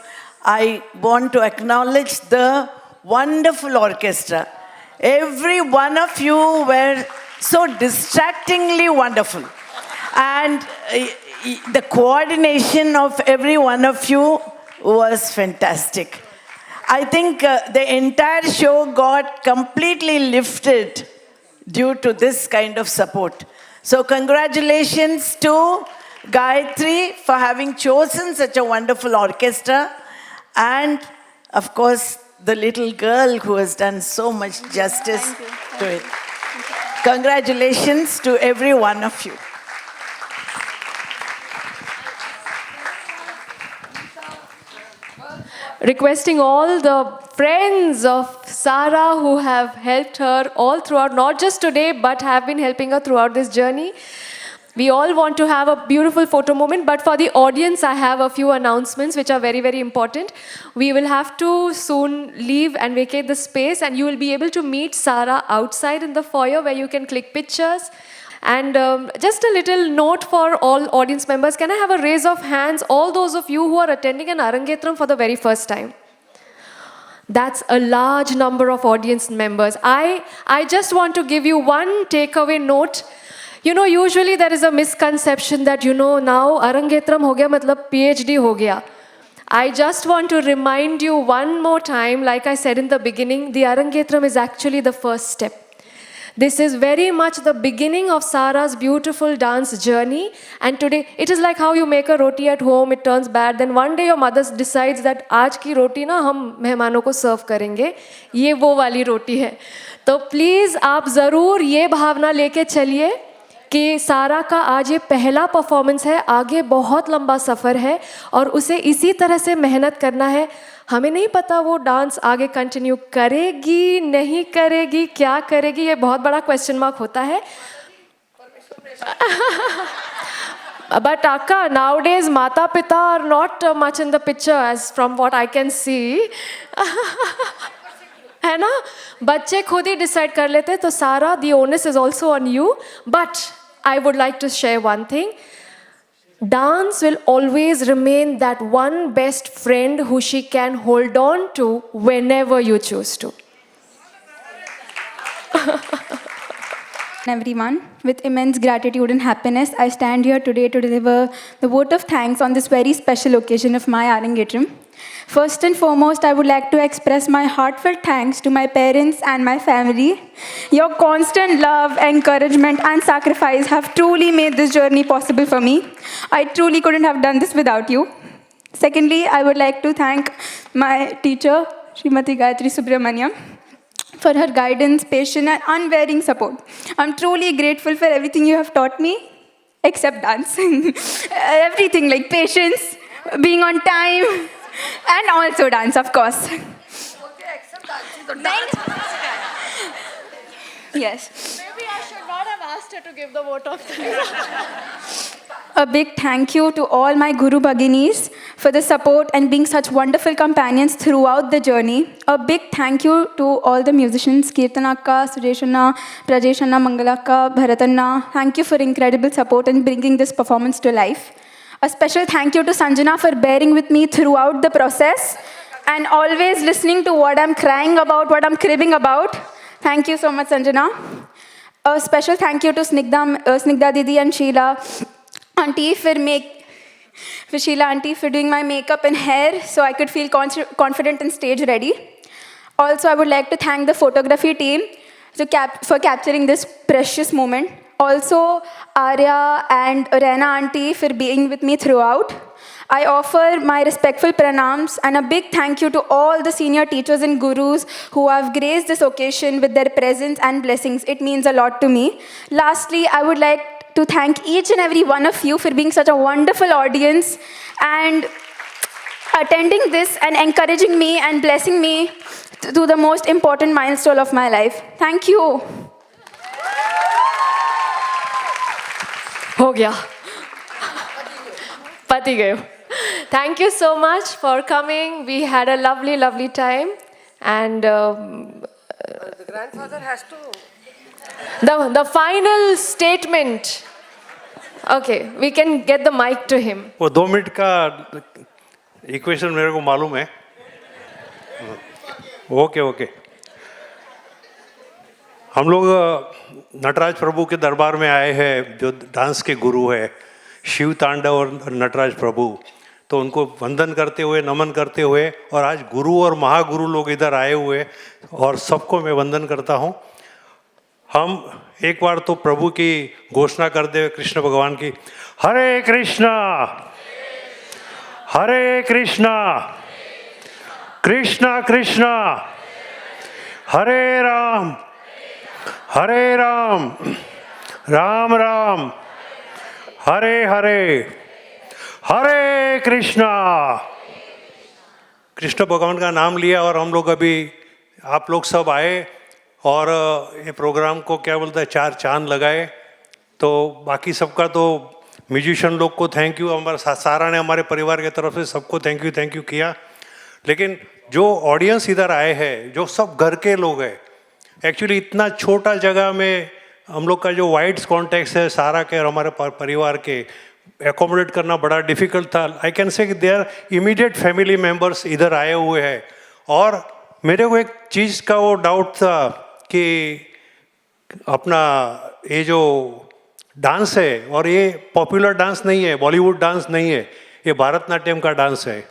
I want to acknowledge the wonderful orchestra. Every one of you were so distractingly wonderful. And the coordination of every one of you was fantastic. I think the entire show got completely lifted due to this kind of support. So congratulations to Gayatri for having chosen such a wonderful orchestra, and of course the little girl who has done so much justice to it. Congratulations to every one of you. Requesting all the friends of Sara who have helped her all throughout, not just today, but have been helping her throughout this journey. We all want to have a beautiful photo moment, but for the audience, I have a few announcements which are very, very important. We will have to soon leave and vacate the space, and you will be able to meet Sara outside in the foyer where you can click pictures. And just a little note for all audience members, can I have a raise of hands, all those of you who are attending an Arangetram for the very first time? That's a large number of audience members. I just want to give you one takeaway note. You know, usually there is a misconception that, you know, now Arangetram ho gaya, matlab PhD ho gaya. I just want to remind you one more time, like I said in the beginning, the Arangetram is actually the first step. This is very much the beginning of Sara's beautiful dance journey. And today, it is like how you make a roti at home, it turns bad. Then one day your mother decides that आज की रोटी ना हम मेहमानों को सर्व करेंगे. ये वो वाली रोटी है. तो प्लीज़ आप ज़रूर ये भावना लेके चलिए कि सारा का आज ये पहला परफॉर्मेंस है, आगे बहुत लंबा सफ़र है और उसे इसी तरह से मेहनत करना है. हमें नहीं पता वो डांस आगे कंटिन्यू करेगी नहीं करेगी, क्या करेगी, ये बहुत बड़ा क्वेश्चन मार्क होता है. But Akka, nowadays Mata Pita are not much in the picture as from what I can see. है ना, बच्चे खुद ही डिसाइड कर लेते हैं, तो सारा the onus is also on you. But I would like to share one thing. Dance will always remain that one best friend who she can hold on to whenever you choose to. Everyone, with immense gratitude and happiness, I stand here today to deliver the vote of thanks on this very special occasion of my Arangetram. First and foremost, I would like to express my heartfelt thanks to my parents and my family. Your constant love, encouragement, and sacrifice have truly made this journey possible for me. I truly couldn't have done this without you. Secondly, I would like to thank my teacher, Srimati Gayatri Subramaniam, for her guidance, patience, and unwearying support. I'm truly grateful for everything you have taught me, except dance. Everything like patience, being on time, and also dance, of course. Okay, except dance. Yes. Maybe I should not have asked her to give the vote of thanks. A big thank you to all my Guru Bhaginis for the support and being such wonderful companions throughout the journey. A big thank you to all the musicians, Kirtan Akka, Suresh Anna, Prajesh Anna, Mangala Akka, Bharat Anna. Thank you for incredible support and bringing this performance to life. A special thank you to Sanjana for bearing with me throughout the process and always listening to what I'm crying about, what I'm cribbing about. Thank you so much, Sanjana. A special thank you to Snigdha Didi and Sheila Auntie for Sheila Auntie for doing my makeup and hair so I could feel confident and stage ready. Also, I would like to thank the photography team for capturing this precious moment. Also, Arya and Rena Auntie for being with me throughout. I offer my respectful pranams and a big thank you to all the senior teachers and gurus who have graced this occasion with their presence and blessings. It means a lot to me. Lastly, I would like to thank each and every one of you for being such a wonderful audience and attending this and encouraging me and blessing me to the most important milestone of my life. Thank you. हो गया, पति गए. Thank you so much for coming. We had a lovely, lovely time. And The grandfather has to. the final statement. Okay, we can get the mic to him. वो 2 minute का equation मेरे को मालूम है. ओके. हम लोग नटराज प्रभु के दरबार में आए हैं, जो डांस के गुरु है शिव तांडव और नटराज प्रभु. तो उनको वंदन करते हुए, नमन करते हुए, और आज गुरु और महागुरु लोग इधर आए हुए, और सबको मैं वंदन करता हूँ. हम एक बार तो प्रभु की घोषणा कर दे, कृष्ण भगवान की. हरे कृष्णा कृष्णा कृष्णा हरे राम राम राम हरे हरे हरे कृष्णा. कृष्ण भगवान का नाम लिया और हम लोग अभी आप लोग सब आए और ये प्रोग्राम को क्या बोलते हैं 4 चांद लगाए. तो बाकी सबका तो म्यूजिशियन लोग को थैंक यू, हमारा सारा ने हमारे परिवार की तरफ से सबको थैंक यू किया. लेकिन जो ऑडियंस इधर आए हैं, जो सब घर के लोग हैं, एक्चुअली इतना छोटा जगह में हम लोग का जो वाइड कॉन्टेक्स्ट है सारा के और हमारे परिवार के एकोमोडेट करना बड़ा डिफ़िकल्ट था. I can say they are immediate family members इधर आए हुए हैं. और मेरे को एक चीज़ का वो डाउट था कि अपना ये जो डांस है, और ये पॉपुलर डांस नहीं है, बॉलीवुड डांस नहीं है, ये भारतनाट्यम का डांस है.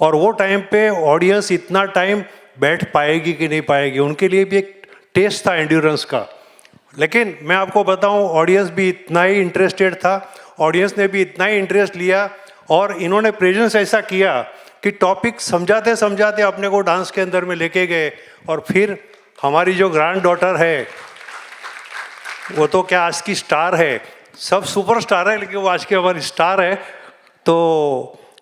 और वो टाइम पे ऑडियंस इतना टाइम बैठ पाएगी कि नहीं पाएगी, उनके लिए भी एक टेस्ट था एंड्योरेंस का. लेकिन मैं आपको बताऊं, ऑडियंस भी इतना ही इंटरेस्टेड था, ऑडियंस ने भी इतना ही इंटरेस्ट लिया, और इन्होंने प्रेजेंस ऐसा किया कि टॉपिक समझाते समझाते अपने को डांस के अंदर में लेके गए. और फिर हमारी जो ग्रैंड डॉटर है, वो तो क्या आज की स्टार है, सब सुपर स्टार है, लेकिन वो आज की हमारी स्टार है. तो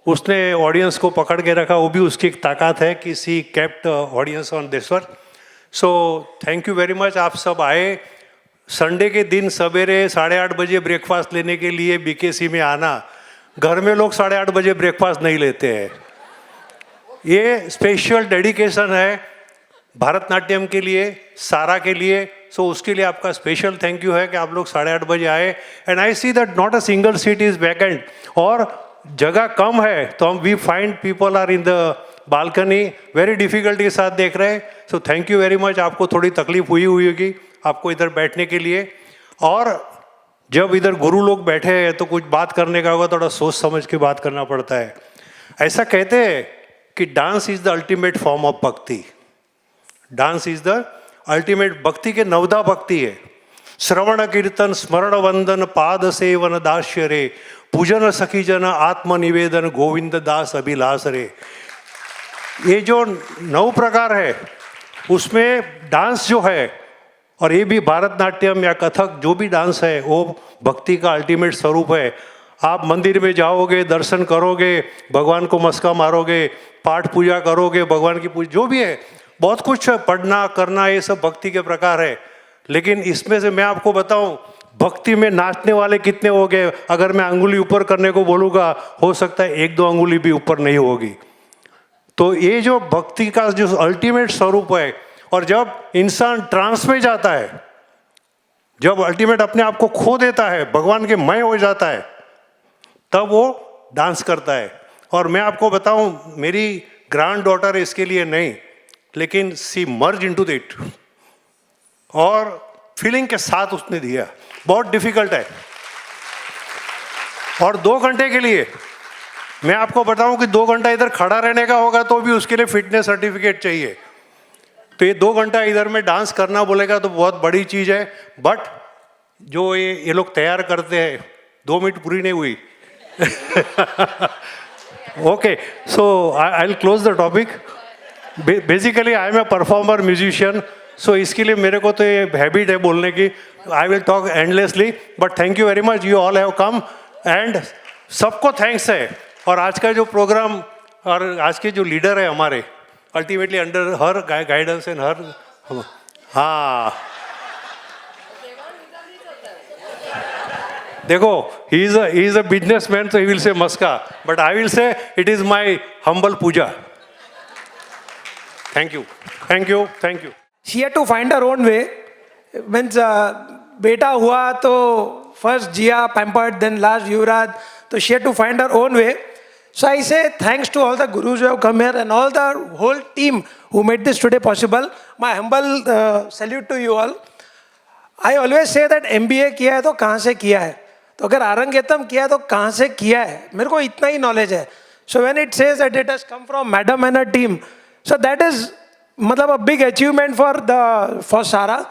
उसने ऑडियंस को पकड़ के रखा, वो भी उसकी एक ताकत है कि she kept audience on this one. So thank you very much. आप सब आए. संडे के दिन सवेरे 8:30 बजे ब्रेकफास्ट लेने के लिए बीकेसी में आना. घर में लोग 8:30 बजे ब्रेकफास्ट नहीं लेते हैं. ये स्पेशल डेडिकेशन है भारतनाट्यम के लिए, सारा के लिए. सो उसके लिए आपका स्पेशल थैंक यू है कि आप लोग 8:30 बजे आए. And I see that not a single seat is vacant. और जगह कम है तो हम we find people are in the balcony, very difficulty के साथ देख रहे हैं. So thank you very much. आपको थोड़ी तकलीफ हुई होगी आपको इधर बैठने के लिए. और जब इधर गुरु लोग बैठे हैं तो कुछ बात करने का होगा, थोड़ा सोच समझ के बात करना पड़ता है. ऐसा कहते हैं कि dance is the ultimate form of भक्ति. डांस इज द अल्टीमेट भक्ति के नवदा भक्ति है. श्रवण कीर्तन स्मरण वंदन पाद सेवन दास्य रे, पूजन सखी जन आत्मनिवेदन गोविंद दास अभिलाष रे. ये जो 9 प्रकार है उसमें डांस जो है, और ये भी भारतनाट्यम या कथक जो भी डांस है वो भक्ति का अल्टीमेट स्वरूप है. आप मंदिर में जाओगे, दर्शन करोगे, भगवान को मस्का मारोगे, पाठ पूजा करोगे, भगवान की पूजा जो भी है, बहुत कुछ पढ़ना करना, ये सब भक्ति के प्रकार है. लेकिन इसमें से मैं आपको बताऊं, भक्ति में नाचने वाले कितने हो गए. अगर मैं अंगुली ऊपर करने को बोलूँगा, हो सकता है 1-2 अंगुली भी ऊपर नहीं होगी. तो ये जो भक्ति का जो अल्टीमेट स्वरूप है, और जब इंसान ट्रांस में जाता है, जब अल्टीमेट अपने आप को खो देता है, भगवान के मय हो जाता है, तब वो डांस करता है. और मैं आपको बताऊं, मेरी ग्रैंड डॉटर इसके लिए नहीं, लेकिन सी मर्ज इनटू इट, और फीलिंग के साथ उसने दिया. बहुत डिफिकल्ट है. और 2 घंटे के लिए मैं आपको बताऊं कि 2 घंटा इधर खड़ा रहने का होगा तो भी उसके लिए फिटनेस सर्टिफिकेट चाहिए. तो ये 2 घंटा इधर में डांस करना बोलेगा तो बहुत बड़ी चीज़ है. बट जो ये लोग तैयार करते हैं, 2 मिनट पूरी नहीं हुई. Okay, so I will close the topic. Basically I am a performer musician, so इसके लिए मेरे को तो ये हैबिट है बोलने की. I will talk endlessly, but thank you very much. You all have come and सबको थैंक्स है. और आज का जो प्रोग्राम और आज के जो लीडर है हमारे, ultimately under her guidance and her, हाँ देखो, he is a businessman, so he will say Maska, but I will say it is my humble puja. Thank you, thank you, thank you. She had to find her own way. Means बेटा हुआ तो first Jia pampered, then last Yuvraj, so she had to find her own way. So I say thanks to all the gurus who have come here and all the whole team who made this today possible. My humble salute to you all. I always say that MBA किया है तो कहाँ से किया है, तो अगर आरंगेतम किया है तो कहाँ से किया है, मेरे को इतना ही नॉलेज है. So when it says that it has come from Madam and her team, so that is मतलब a big achievement for Sara.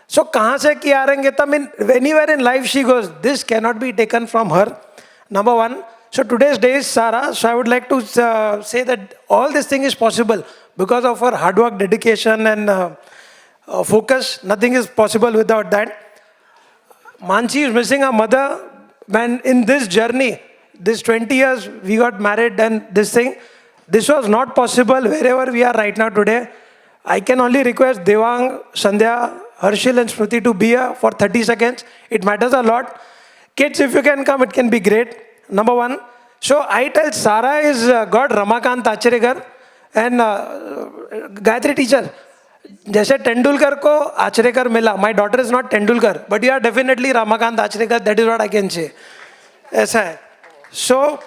So कहाँ से किया आरंगेतम, in anywhere in life she goes, this cannot be taken from her. Number one. So today's day is Sara. So I would like to say that all this thing is possible because of her hard work, dedication and focus. Nothing is possible without that. Mansi is missing her mother. Man, in this journey, this 20 years we got married and this thing, this was not possible wherever we are right now today. I can only request Devang, Sandhya, Harshil and Smriti to be here for 30 seconds. It matters a lot. Kids, if you can come, it can be great. Number one. So I tell Sara is got Ramakant Achrekar and Gayatri teacher. जैसे तेंदुलकर को आचरेकर मिला, my daughter is not Tendulkar, but you are definitely Ramakant Achrekar. That is what I can say. ऐसा है. So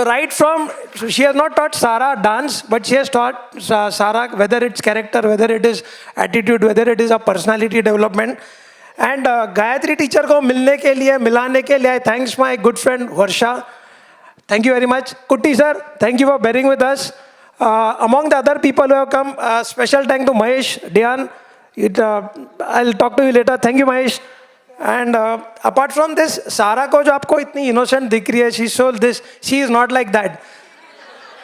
right from, she has not taught Sara dance, but she has taught Sara whether it's character, whether it is attitude, whether it is a personality development. And Gayatri teacher को मिलने के लिए, मिलाने के लिए, I thanks my good friend Varsha. Thank you very much. Kutti sir, thank you for bearing with us. Among the other people who have come, special thank to Mahesh, Dhyan. I'll talk to you later. Thank you Mahesh. And apart from this, Sara को जो आपको इतनी innocent दिख रही है, she sold this, she is not like that.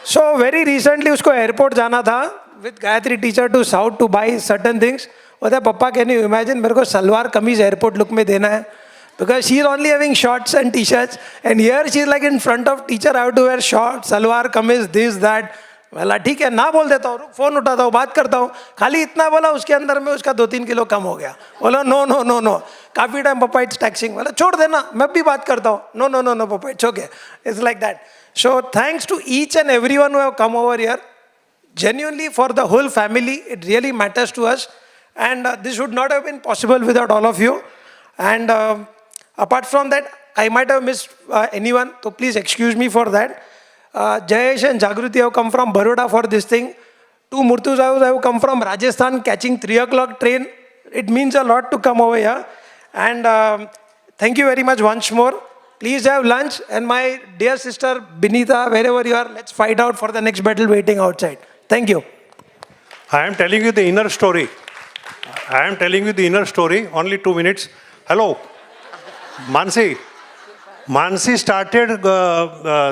So very recently उसको airport जाना था with Gayatri teacher to South to buy certain things. बोलता है पप्पा कैन यू इमेजिन, मेरे को सलवार कमीज एयरपोर्ट लुक में देना है. because she's only having shorts and t-shirts, and here she's like in front of teacher, I have to wear shorts, salwar kameez, this that. बोला ठीक है ना बोल देता हूँ, फ़ोन उठाता हूँ, बात करता हूँ, खाली इतना बोला, उसके अंदर में उसका 2-3 किलो कम हो गया. बोला नो नो नो नो, काफ़ी टाइम पापा इट्स टैक्सिंग. बोला छोड़ देना, मैं भी बात करता हूँ. नो नो नो नो पापा, it's okay. It's like that. So thanks to each and everyone who have come over here. Genuinely for the whole family, it really matters to us. And this would not have been possible without all of you. And apart from that, I might have missed anyone, so please excuse me for that. Jayesh and Jagruti have come from Baroda for this thing. Two Murtuzas have come from Rajasthan catching 3 o'clock train. It means a lot to come over here. And thank you very much once more. Please have lunch. And my dear sister Binita, wherever you are, let's fight out for the next battle waiting outside. Thank you. I am telling you the inner story. Only 2 minutes. Hello. Mansi. Mansi started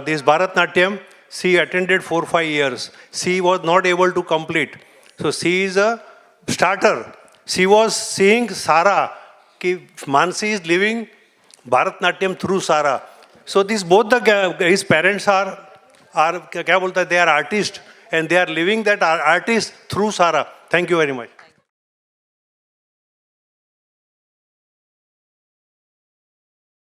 this Bharatnatyam. She attended 4-5 years. She was not able to complete. So she is a starter. She was seeing Sara. Ki Mansi is living Bharatnatyam through Sara. So these both his parents are they are artists, and they are living that artist through Sara. Thank you very much.